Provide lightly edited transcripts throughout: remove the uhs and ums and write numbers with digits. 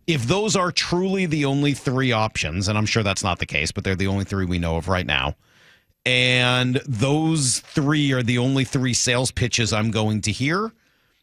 if those are truly the only three options, and I'm sure that's not the case, but they're the only three we know of right now, and those three are the only three sales pitches I'm going to hear,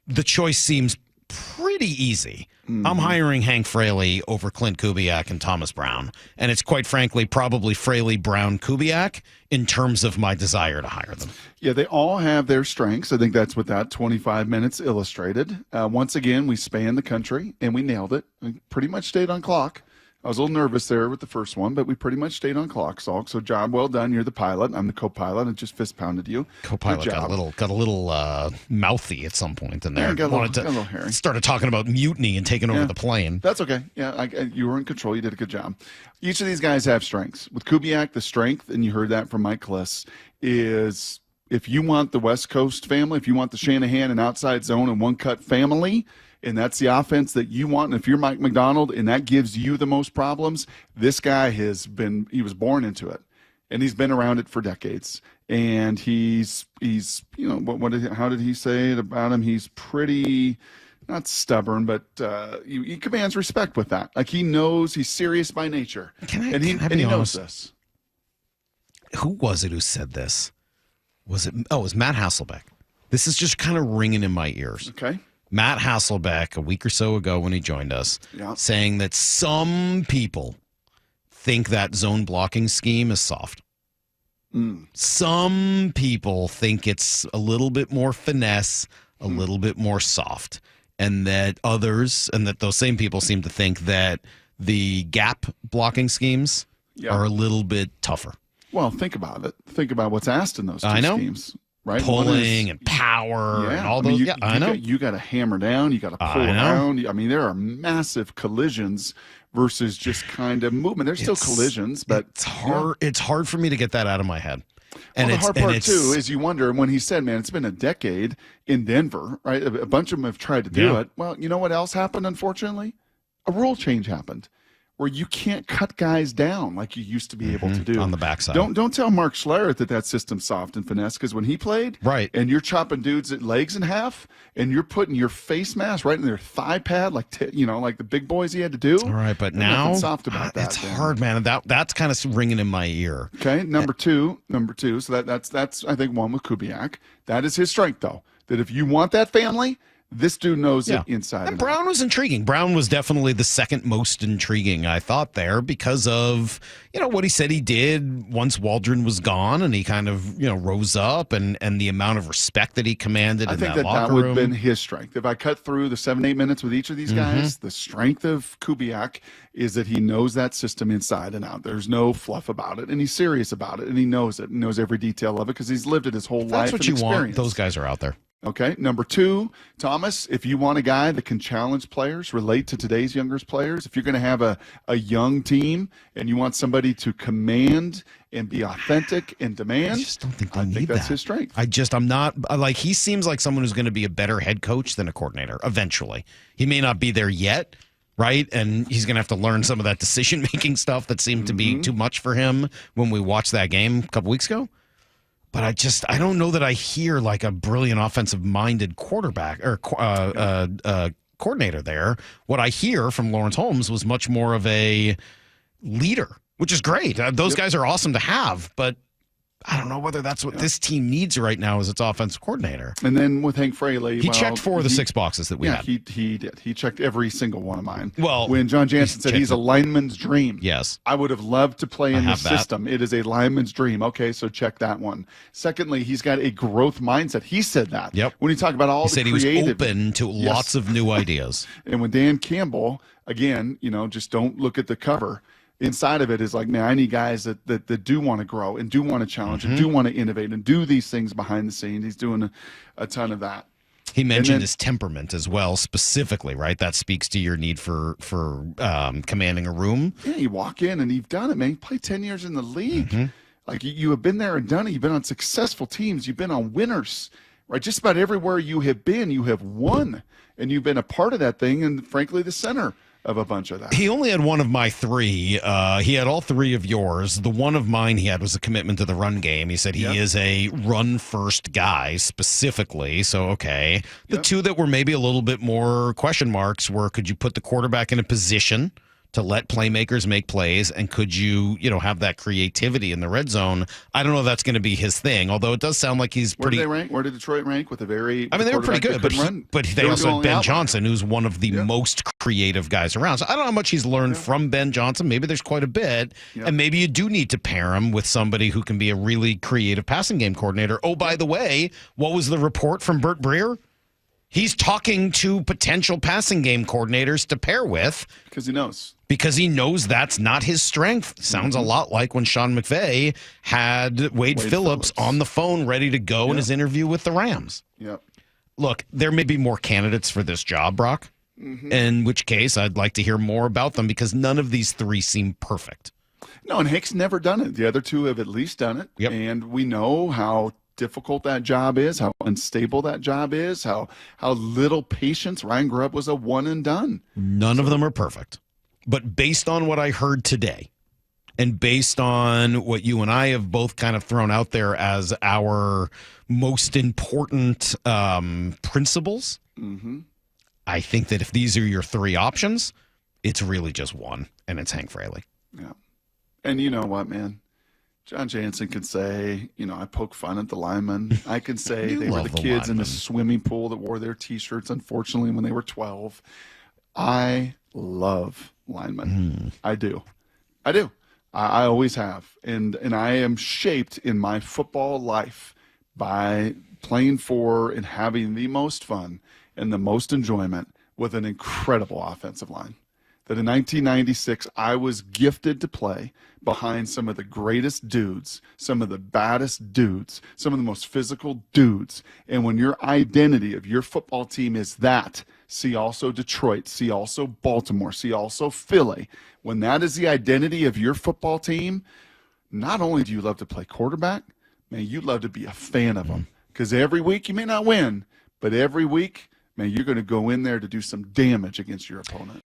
the choice seems pretty easy. I'm hiring Hank Fraley over Klint Kubiak and Thomas Brown. And it's quite frankly probably Fraley, Brown, Kubiak in terms of my desire to hire them. Yeah, they all have their strengths. I think that's what that 25 minutes illustrated. Once again, we spanned the country, and we nailed it. We pretty much stayed on clock. I was a little nervous there with the first one, but we pretty much stayed on clock, Salk. So job well done. You're the pilot. I'm the co-pilot. I just fist pounded you. Co-pilot got a little mouthy at some point in there. Yeah, got a little hairy. Started talking about mutiny and taking over the plane. That's okay. Yeah, you were in control. You did a good job. Each of these guys have strengths. With Kubiak, the strength, and you heard that from Mike Kliss, is if you want the West Coast family, if you want the Shanahan and outside zone and one-cut family, and that's the offense that you want, and if you're Mike McDonald and that gives you the most problems, this guy he was born into it, and he's been around it for decades. And he's how did he say it about him? He's pretty, not stubborn, but he commands respect with that. Like, he knows he's serious by nature, and he knows this. Who was it who said this? Was it Matt Hasselbeck? This is just kind of ringing in my ears. Okay. Matt Hasselbeck, a week or so ago when he joined us, saying that some people think that zone blocking scheme is soft. Some people think it's a little bit more finesse, a little bit more soft, and that those same people seem to think that the gap blocking schemes are a little bit tougher. Well, think about it. Think about what's asked in those two schemes. Right? Pulling and power and all those. I know. You got to hammer down. You got to pull around. I mean, there are massive collisions versus just kind of movement. There's still collisions, but it's hard. It's hard for me to get that out of my head. And the hard part, too, is you wonder when he said, man, it's been a decade in Denver, right? A bunch of them have tried to do it. Well, you know what else happened, unfortunately? A rule change happened, where you can't cut guys down like you used to be able to do on the backside. Don't tell Mark Schlereth that system's soft and finesse, because when he played, and you're chopping dudes' legs in half, and you're putting your face mask right in their thigh pad, like like the big boys he had to do. All right, but now soft about that. It's hard, man. That's kind of ringing in my ear. Okay, number two. So that's I think one with Kubiak. That is his strength, though. That if you want that family, this dude knows it inside. And Brown was intriguing. Brown was definitely the second most intriguing, I thought, there because of, what he said he did once Waldron was gone, and he kind of, rose up and the amount of respect that he commanded in that locker room. I think that would have been his strength. If I cut through the 7-8 minutes with each of these guys, the strength of Kubiak is that he knows that system inside and out. There's no fluff about it, and he's serious about it, and he knows it, and knows every detail of it because he's lived it his whole life. That's what you want. Those guys are out there. Okay, number two, Thomas, if you want a guy that can challenge players, relate to today's younger players, if you're going to have a young team and you want somebody to command and be authentic and demand, I just don't think they need that's his strength. I'm not, he seems like someone who's going to be a better head coach than a coordinator eventually. He may not be there yet, right? And he's going to have to learn some of that decision-making stuff that seemed to be too much for him when we watched that game a couple weeks ago. But I don't know that I hear like a brilliant offensive-minded quarterback or coordinator there. What I hear from Lawrence Holmes was much more of a leader, which is great. Those guys are awesome to have, but I don't know whether that's what this team needs right now as its offensive coordinator. And then with Hank Fraley, he checked 4 of the 6 boxes that we had. He did. He checked every single one of mine. Well, when John Jansen said he's a lineman's dream, yes, I would have loved to play in the system. It is a lineman's dream. Okay, so check that one. Secondly, he's got a growth mindset. He said that. Yep. When he talked about all the creative, he was open to lots of new ideas. And when Dan Campbell, again, just don't look at the cover. Inside of it is like, man, I need guys that do want to grow and do want to challenge and do want to innovate and do these things behind the scenes. He's doing a ton of that. He mentioned his temperament as well, specifically, right? That speaks to your need for commanding a room. Yeah, you walk in and you've done it, man. You played 10 years in the league. Like you have been there and done it. You've been on successful teams. You've been on winners, right? Just about everywhere you have been, you have won, and you've been a part of that thing. And frankly, the center of a bunch of that. He only had one of my three. He had all three of yours. The one of mine he had was a commitment to the run game. He said he is a run-first guy specifically. So, okay. The two that were maybe a little bit more question marks were, could you put the quarterback in a position to let playmakers make plays, and could you have that creativity in the red zone? I don't know if that's going to be his thing, although it does sound like he's pretty. Where did they rank? Where did Detroit rank with a very? I mean, they were pretty good, but they also had Ben Johnson, who's one of the most creative guys around. So I don't know how much he's learned from Ben Johnson. Maybe there's quite a bit, and maybe you do need to pair him with somebody who can be a really creative passing game coordinator. Oh, by the way, what was the report from Burt Breer? He's talking to potential passing game coordinators to pair with. Because he knows that's not his strength. Sounds a lot like when Sean McVay had Wade Phillips on the phone ready to go in his interview with the Rams. Yep. Look, there may be more candidates for this job, Brock, in which case I'd like to hear more about them because none of these three seem perfect. No, and Hake's never done it. The other two have at least done it. Yep. And we know how difficult that job is, how unstable that job is, how little patience. Ryan Grubb was a one and done. None of them are perfect. But based on what I heard today, and based on what you and I have both kind of thrown out there as our most important principles, I think that if these are your three options, it's really just one, and it's Hank Fraley. Yeah. And you know what, man? John Jansen could say, I poke fun at the linemen. I could say they were the kids in the swimming pool that wore their T-shirts, unfortunately, when they were 12. I love linemen. I do. I always have. And I am shaped in my football life by playing for and having the most fun and the most enjoyment with an incredible offensive line. That in 1996, I was gifted to play behind some of the greatest dudes, some of the baddest dudes, some of the most physical dudes. And when your identity of your football team is that, see also Detroit, see also Baltimore, see also Philly, when that is the identity of your football team, not only do you love to play quarterback, man, you love to be a fan of them. Because every week you may not win, but every week, man, you're going to go in there to do some damage against your opponent.